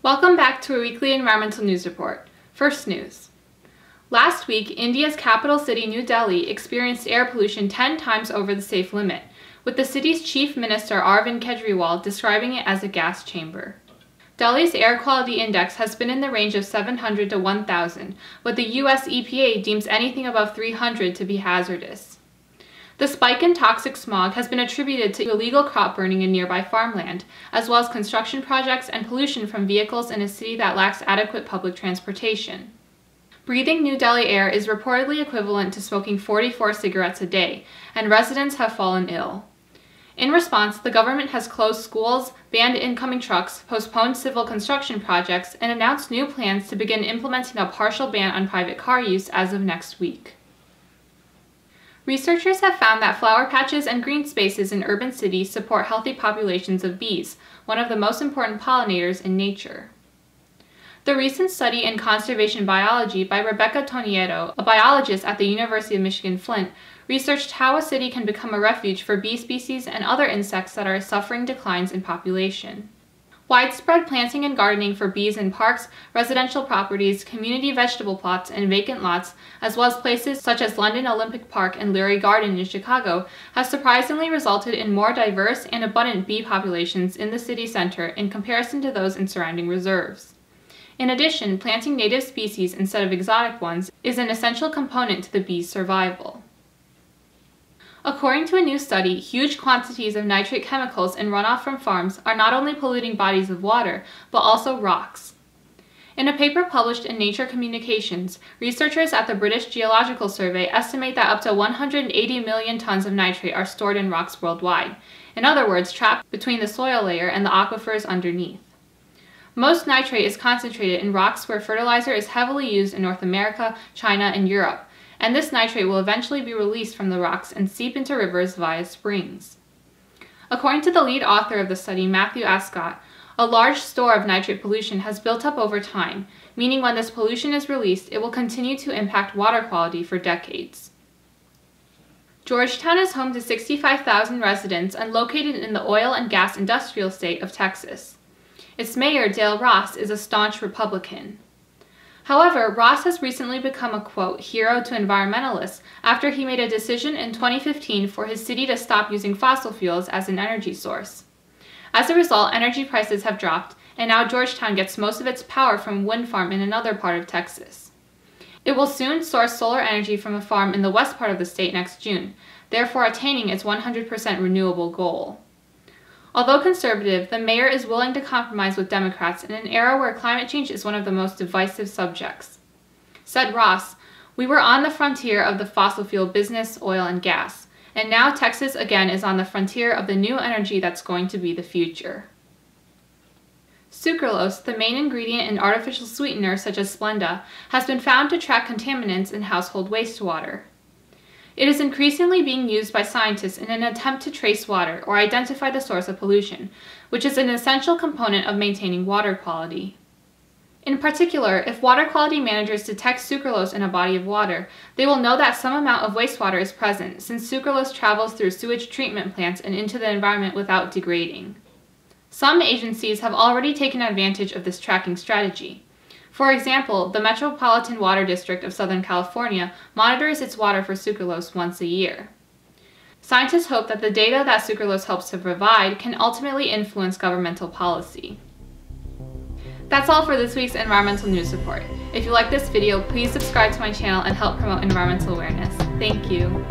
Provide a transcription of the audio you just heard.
Welcome back to a weekly environmental news report. First news. Last week, India's capital city New Delhi experienced air pollution 10 times over the safe limit, with the city's chief minister Arvind Kejriwal describing it as a gas chamber. Delhi's air quality index has been in the range of 700 to 1,000, but the US EPA deems anything above 300 to be hazardous. The spike in toxic smog has been attributed to illegal crop burning in nearby farmland, as well as construction projects and pollution from vehicles in a city that lacks adequate public transportation. Breathing New Delhi air is reportedly equivalent to smoking 44 cigarettes a day, and residents have fallen ill. In response, the government has closed schools, banned incoming trucks, postponed civil construction projects, and announced new plans to begin implementing a partial ban on private car use as of next week. Researchers have found that flower patches and green spaces in urban cities support healthy populations of bees, one of the most important pollinators in nature. The recent study in conservation biology by Rebecca Tonietto, a biologist at the University of Michigan Flint, researched how a city can become a refuge for bee species and other insects that are suffering declines in population. Widespread planting and gardening for bees in parks, residential properties, community vegetable plots, and vacant lots, as well as places such as London Olympic Park and Leary Garden in Chicago, has surprisingly resulted in more diverse and abundant bee populations in the city center in comparison to those in surrounding reserves. In addition, planting native species instead of exotic ones is an essential component to the bees' survival. According to a new study, huge quantities of nitrate chemicals in runoff from farms are not only polluting bodies of water, but also rocks. In a paper published in Nature Communications, researchers at the British Geological Survey estimate that up to 180 million tons of nitrate are stored in rocks worldwide, in other words, trapped between the soil layer and the aquifers underneath. Most nitrate is concentrated in rocks where fertilizer is heavily used in North America, China, and Europe, and this nitrate will eventually be released from the rocks and seep into rivers via springs. According to the lead author of the study, Matthew Ascott, a large store of nitrate pollution has built up over time, meaning when this pollution is released, it will continue to impact water quality for decades. Georgetown is home to 65,000 residents and located in the oil and gas industrial state of Texas. Its mayor, Dale Ross, is a staunch Republican. However, Ross has recently become a, quote, hero to environmentalists after he made a decision in 2015 for his city to stop using fossil fuels as an energy source. As a result, energy prices have dropped, and now Georgetown gets most of its power from a wind farm in another part of Texas. It will soon source solar energy from a farm in the west part of the state next June, therefore attaining its 100% renewable goal. Although conservative, the mayor is willing to compromise with Democrats in an era where climate change is one of the most divisive subjects. Said Ross, "We were on the frontier of the fossil fuel business, oil and gas, and now Texas again is on the frontier of the new energy that's going to be the future." Sucralose, the main ingredient in artificial sweeteners such as Splenda, has been found to track contaminants in household wastewater. It is increasingly being used by scientists in an attempt to trace water or identify the source of pollution, which is an essential component of maintaining water quality. In particular, if water quality managers detect sucralose in a body of water, they will know that some amount of wastewater is present, since sucralose travels through sewage treatment plants and into the environment without degrading. Some agencies have already taken advantage of this tracking strategy. For example, the Metropolitan Water District of Southern California monitors its water for sucralose once a year. Scientists hope that the data that sucralose helps to provide can ultimately influence governmental policy. That's all for this week's Environmental News Report. If you like this video, please subscribe to my channel and help promote environmental awareness. Thank you.